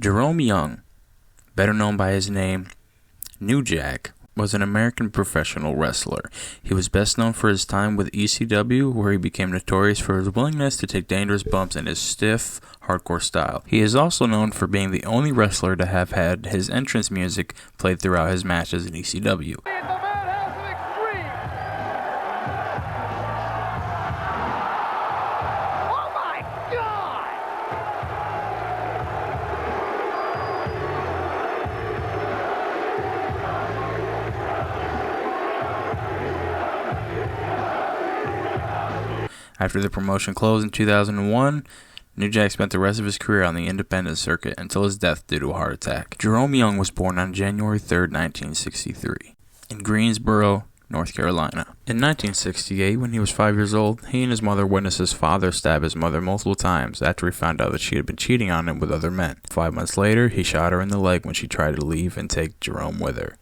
Jerome Young, better known by his name New Jack, was an American professional wrestler. He was best known for his time with ECW, where he became notorious for his willingness to take dangerous bumps in his stiff, hardcore style. He is also known for being the only wrestler to have had his entrance music played throughout his matches in ECW. After the promotion closed in 2001, New Jack spent the rest of his career on the independent circuit until his death due to a heart attack. Jerome Young was born on January 3, 1963, in Greensboro, North Carolina. In 1968, when he was 5 years old, he and his mother witnessed his father stab his mother multiple times after he found out that she had been cheating on him with other men. 5 months later, he shot her in the leg when she tried to leave and take Jerome with her.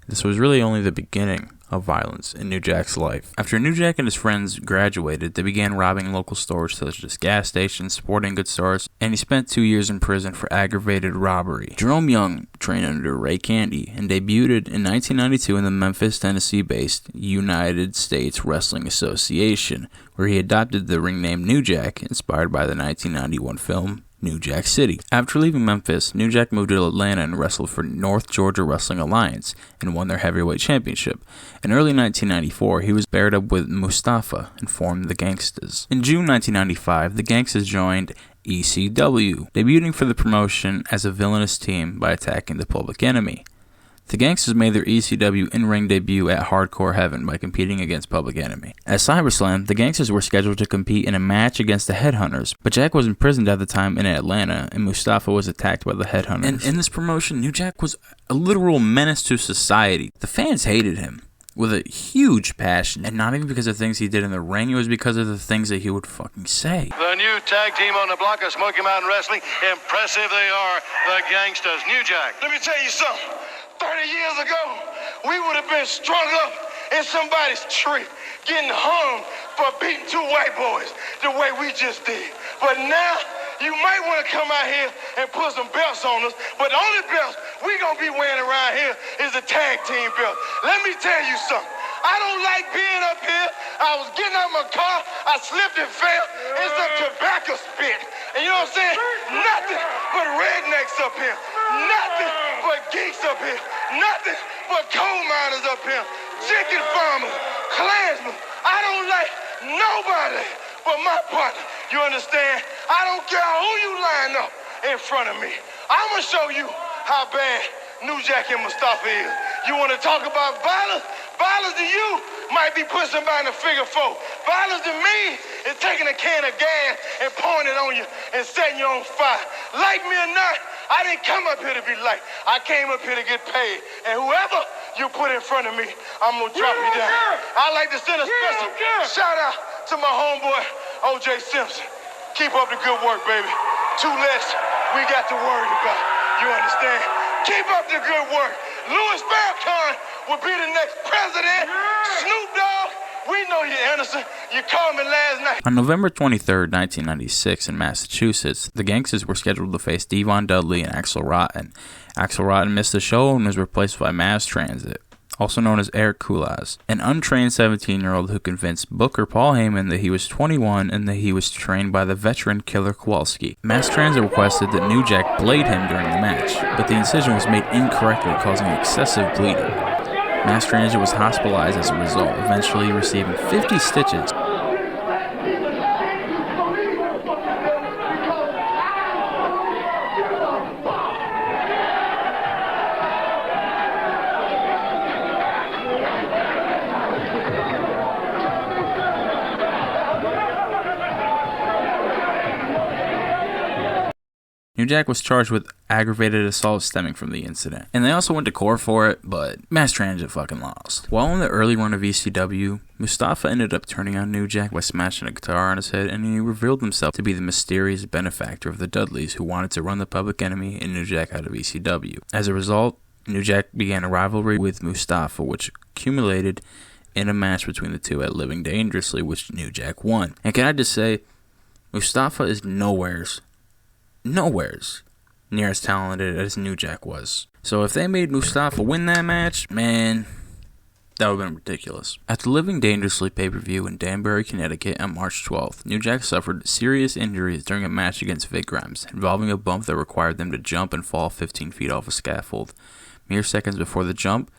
This was really only the beginning of violence in New Jack's life. After New Jack and his friends graduated, they began robbing local stores such as gas stations, sporting goods stores, and he spent 2 years in prison for aggravated robbery. Jerome Young trained under Ray Candy and debuted in 1992 in the Memphis, Tennessee-based United States Wrestling Association, where he adopted the ring name New Jack, inspired by the 1991 film New Jack City. After leaving Memphis, New Jack moved to Atlanta and wrestled for North Georgia Wrestling Alliance and won their heavyweight championship. In early 1994, he was paired up with Mustafa and formed the Gangstas. In June 1995, the Gangstas joined ECW, debuting for the promotion as a villainous team by attacking the Public Enemy. The Gangstas made their ECW in-ring debut at Hardcore Heaven by competing against Public Enemy. At SummerSlam, the Gangstas were scheduled to compete in a match against the Headhunters, but Jack was imprisoned at the time in Atlanta, and Mustafa was attacked by the Headhunters. And in this promotion, New Jack was a literal menace to society. The fans hated him with a huge passion, and not even because of things he did in the ring, it was because of the things that he would fucking say. The new tag team on the block of Smoky Mountain Wrestling, impressive they are, the Gangstas. New Jack. Let me tell you something. 30 years ago, we would have been strung up in somebody's tree, getting hung for beating two white boys the way we just did. But now, you might want to come out here and put some belts on us, but the only belts we going to be wearing around here is the tag team belt. Let me tell you something. I don't like being up here. I was getting out of my car, I slipped and fell in some tobacco spit. And you know what I'm saying? Nothing but rednecks up here. Nothing but geeks up here. Nothing but coal miners up here. Chicken farmers, Klansmen. I don't like nobody but my partner. You understand? I don't care who you line up in front of me. I'm going to show you how bad New Jack and Mustafa is. You want to talk about violence? Violence to you might be putting somebody in a figure four. Violence to me is taking a can of gas and pouring it on you and setting you on fire. Like me or not, I didn't come up here to be liked. I came up here to get paid. And whoever you put in front of me, I'm going to drop you down. I'd like to send a special shout out to my homeboy, O.J. Simpson. Keep up the good work, baby. 2 less we got to worry about. You understand? Keep up the good work. Louis Farrakhan will be the next president. Snoop Dogg, we know you're innocent. You called me last night. On November 23, 1996, in Massachusetts, the Gangstas were scheduled to face Devon Dudley and Axl Rotten. Axl Rotten missed the show and was replaced by Mass Transit, also known as Eric Kulaz, an untrained 17-year-old who convinced Booker Paul Heyman that he was 21 and that he was trained by the veteran Killer Kowalski. Mass Transit requested that New Jack blade him during the match, but the incision was made incorrectly, causing excessive bleeding. Mass Transit was hospitalized as a result, eventually receiving 50 stitches. New Jack was charged with aggravated assault stemming from the incident, and they also went to court for it, but Mass Transit fucking lost. While in the early run of ECW, Mustafa ended up turning on New Jack by smashing a guitar on his head, and he revealed himself to be the mysterious benefactor of the Dudleys who wanted to run the Public Enemy and New Jack out of ECW. As a result, New Jack began a rivalry with Mustafa, which accumulated in a match between the two at Living Dangerously, which New Jack won. And can I just say, Mustafa is nowheres near as talented as New Jack was. So if they made Mustafa win that match, man, that would have been ridiculous. After living dangerously pay-per-view in Danbury, Connecticut on March 12th, New Jack suffered serious injuries during a match against Vic Grimes, involving a bump that required them to jump and fall 15 feet off a scaffold. Mere seconds before the jump,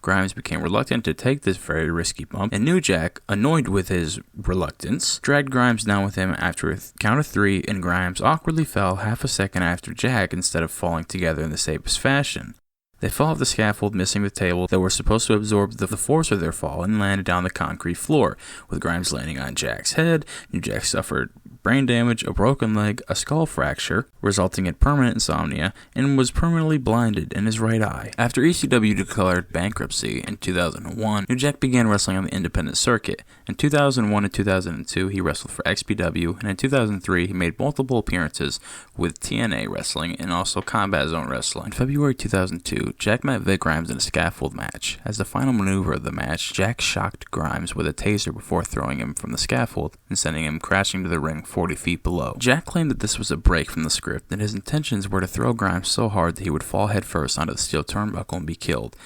Grimes became reluctant to take this very risky bump, and New Jack, annoyed with his reluctance, dragged Grimes down with him after a count of 3, and Grimes awkwardly fell half a second after Jack instead of falling together in the safest fashion. They fell off the scaffold, missing the table that were supposed to absorb the force of their fall, and landed on the concrete floor, with Grimes landing on Jack's head. New Jack suffered brain damage, a broken leg, a skull fracture, resulting in permanent insomnia, and was permanently blinded in his right eye. After ECW declared bankruptcy in 2001, New Jack began wrestling on the independent circuit. In 2001 and 2002, he wrestled for XPW, and in 2003, he made multiple appearances with TNA Wrestling and also Combat Zone Wrestling. In February 2002, Jack met Vic Grimes in a scaffold match. As the final maneuver of the match, Jack shocked Grimes with a taser before throwing him from the scaffold and sending him crashing to the ring 40 feet below. Jack claimed that this was a break from the script, and his intentions were to throw Grimes so hard that he would fall headfirst onto the steel turnbuckle and be killed.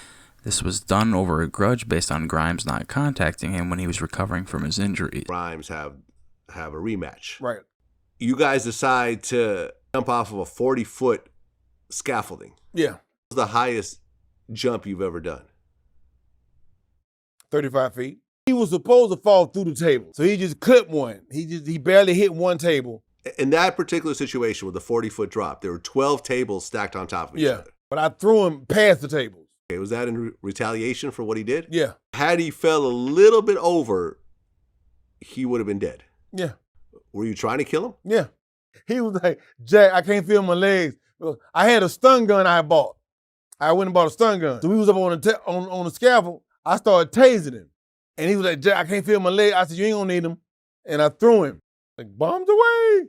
This was done over a grudge based on Grimes not contacting him when he was recovering from his injuries. Grimes have a rematch. Right. You guys decide to jump off of a 40-foot scaffolding. Yeah. What's the highest jump you've ever done? 35 feet. He was supposed to fall through the table, so he just clipped one. He barely hit one table. In that particular situation with the 40-foot drop, there were 12 tables stacked on top of each other. But I threw him past the tables. Okay, was that in retaliation for what he did? Yeah. Had he fell a little bit over, he would have been dead. Yeah. Were you trying to kill him? Yeah. He was like, Jack, I can't feel my legs. I had a stun gun I bought. I went and bought a stun gun. So we was up on the scaffold. I started tasing him. And he was like, Jack, I can't feel my leg. I said, you ain't gonna need him. And I threw him. Like, bombs away.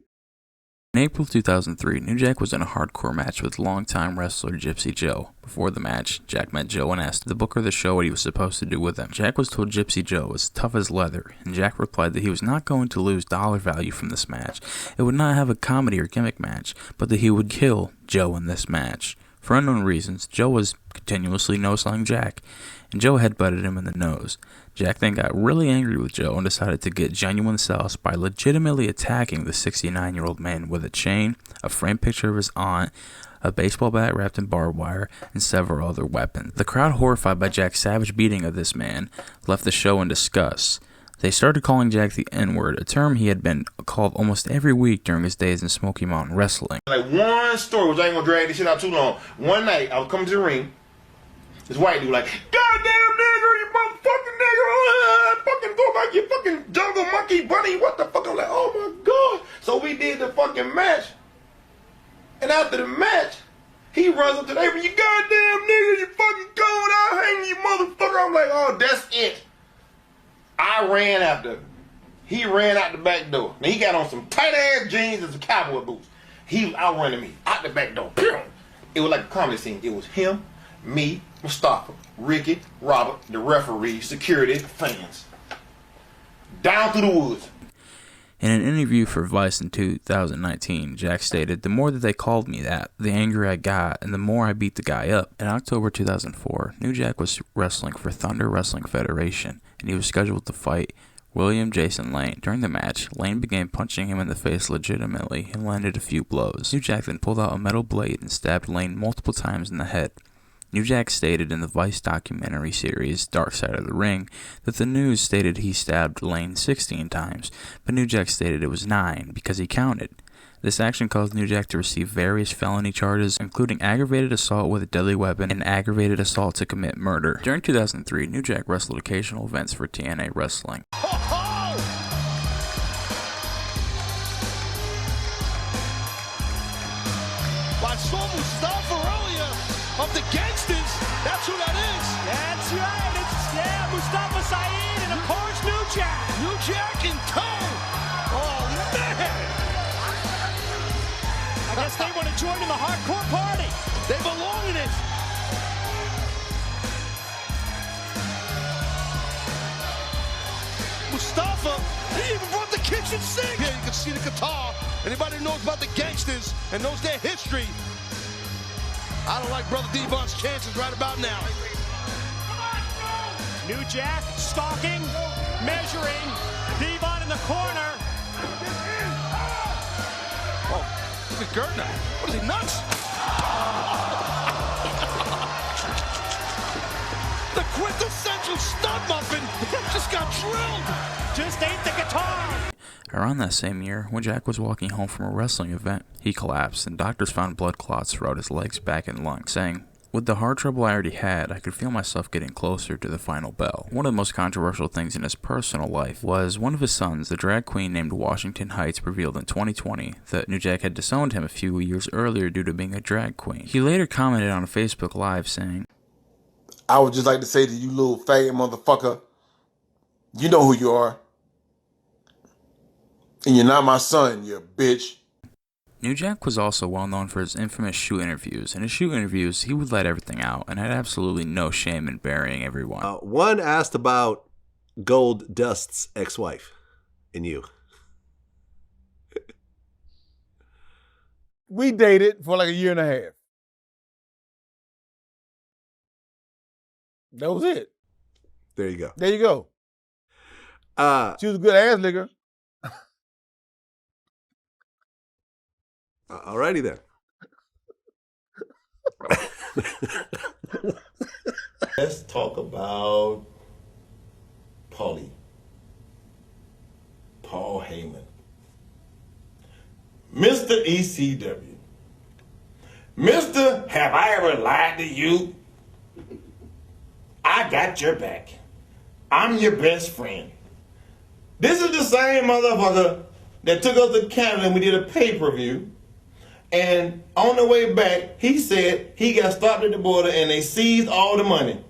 In April 2003, New Jack was in a hardcore match with longtime wrestler Gypsy Joe. Before the match, Jack met Joe and asked the booker of the show what he was supposed to do with him. Jack was told Gypsy Joe was tough as leather, and Jack replied that he was not going to lose dollar value from this match. It would not have a comedy or gimmick match, but that he would kill Joe in this match. For unknown reasons, Joe was continuously no-selling Jack, and Joe headbutted him in the nose. Jack then got really angry with Joe and decided to get genuine sells by legitimately attacking the 69-year-old man with a chain, a framed picture of his aunt, a baseball bat wrapped in barbed wire, and several other weapons. The crowd, horrified by Jack's savage beating of this man, left the show in disgust. They started calling Jack the N-word, a term he had been called almost every week during his days in Smoky Mountain Wrestling. Like one story, which I ain't gonna drag this shit out too long. One night, I was coming to the ring. This white dude like, goddamn nigger, you motherfucking nigger, fucking go back, you fucking jungle monkey bunny, what the fuck? I'm like, oh my God. So we did the fucking match. And after the match, he runs up to the apron, you goddamn nigger, you fucking going out hanging, you motherfucker. I'm like, oh, that's it. I ran after him. He ran out the back door. Now he got on some tight ass jeans and some cowboy boots. He was outrunning me out the back door. It was like a comedy scene. It was him, me, Mustafa, Ricky, Robert, the referee, security, fans. Down through the woods. In an interview for Vice in 2019, Jack stated, "The more that they called me that, the angrier I got, and the more I beat the guy up." In October 2004, New Jack was wrestling for Thunder Wrestling Federation, and he was scheduled to fight William Jason Lane. During the match, Lane began punching him in the face legitimately and landed a few blows. New Jack then pulled out a metal blade and stabbed Lane multiple times in the head. New Jack stated in the Vice documentary series Dark Side of the Ring that the news stated he stabbed Lane 16 times, but New Jack stated it was 9 because he counted. This action caused New Jack to receive various felony charges, including aggravated assault with a deadly weapon and aggravated assault to commit murder. During 2003, New Jack wrestled occasional events for TNA Wrestling. I saw Mustafa earlier of the Gangsters. That's who that is. That's right. It's Mustafa Saeed and of course New Jack. New Jack in tow. Oh man! I guess they want to join in the hardcore party. They belong in it. Mustafa, he even brought the kitchen sink. Yeah, you can see the guitar. Anybody who knows about the Gangsters and knows their history, I don't like Brother Devon's chances right about now. New Jack stalking, measuring. Devon in the corner. Oh, look at Gert now. What is he, nuts? The quintessential stud muffin just got drilled. Just ate the guitar. Around that same year, when Jack was walking home from a wrestling event, he collapsed and doctors found blood clots throughout his legs, back, and lungs, saying, "With the heart trouble I already had, I could feel myself getting closer to the final bell." One of the most controversial things in his personal life was one of his sons, the drag queen named Washington Heights, revealed in 2020 that New Jack had disowned him a few years earlier due to being a drag queen. He later commented on a Facebook Live saying, I would just like to say to you little faggot motherfucker, you know who you are. And you're not my son, you bitch. New Jack was also well known for his infamous shoe interviews. In his shoe interviews, he would let everything out and had absolutely no shame in burying everyone. One asked about Gold Dust's ex-wife and you. We dated for like a year and a half. That was it. There you go. There you go. She was a good ass nigga. Alrighty then. Let's talk about Paulie. Paul Heyman. Mr. ECW. Mr. Have I ever lied to you? I got your back. I'm your best friend. This is the same motherfucker that took us to Canada and we did a pay-per-view. And on the way back, he said he got stopped at the border and they seized all the money.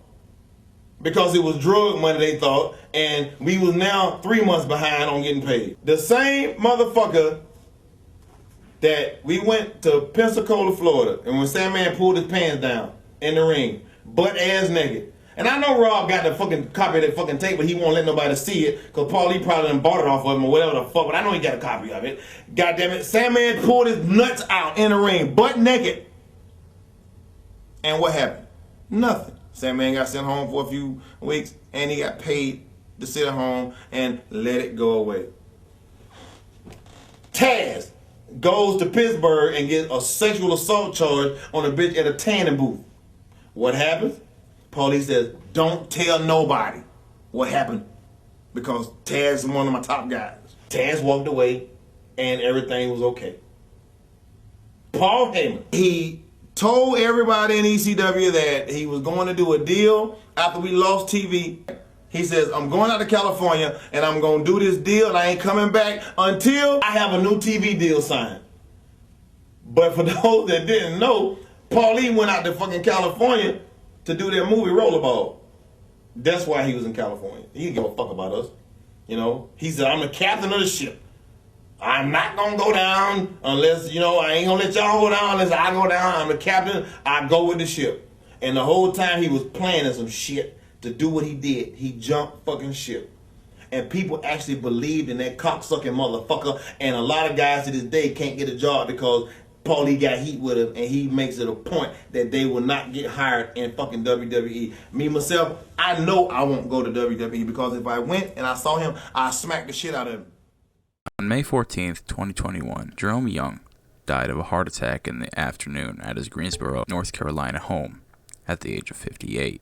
Because it was drug money, they thought, and we was now 3 months behind on getting paid. The same motherfucker that we went to Pensacola, Florida, and when Sandman pulled his pants down in the ring, butt ass naked. And I know Rob got the fucking copy of that fucking tape, but he won't let nobody see it, because Paulie probably done bought it off of him or whatever the fuck, but I know he got a copy of it. God damn it, Sandman pulled his nuts out in the ring, butt naked. And what happened? Nothing. Sandman got sent home for a few weeks, and he got paid to sit at home and let it go away. Taz goes to Pittsburgh and gets a sexual assault charge on a bitch at a tanning booth. What happens? Paulie says, don't tell nobody what happened, because Taz is one of my top guys. Taz walked away and everything was okay. Paul Heyman, he told everybody in ECW that he was going to do a deal after we lost TV. He says, I'm going out to California and I'm going to do this deal and I ain't coming back until I have a new TV deal signed. But for those that didn't know, Paulie went out to fucking California to do their movie Rollerball. That's why he was in California. He didn't give a fuck about us. You know, he said, I'm the captain of the ship. I'm not going to go down unless, you know, I ain't going to let y'all go down unless I go down. I'm the captain. I go with the ship. And the whole time he was planning some shit to do what he did. He jumped fucking ship. And people actually believed in that cocksucking motherfucker. And a lot of guys to this day can't get a job because Paulie got heat with him, and he makes it a point that they will not get hired in fucking WWE. Me, myself, I know I won't go to WWE, because if I went and I saw him, I'd smack the shit out of him. On May 14th, 2021, Jerome Young died of a heart attack in the afternoon at his Greensboro, North Carolina home at the age of 58.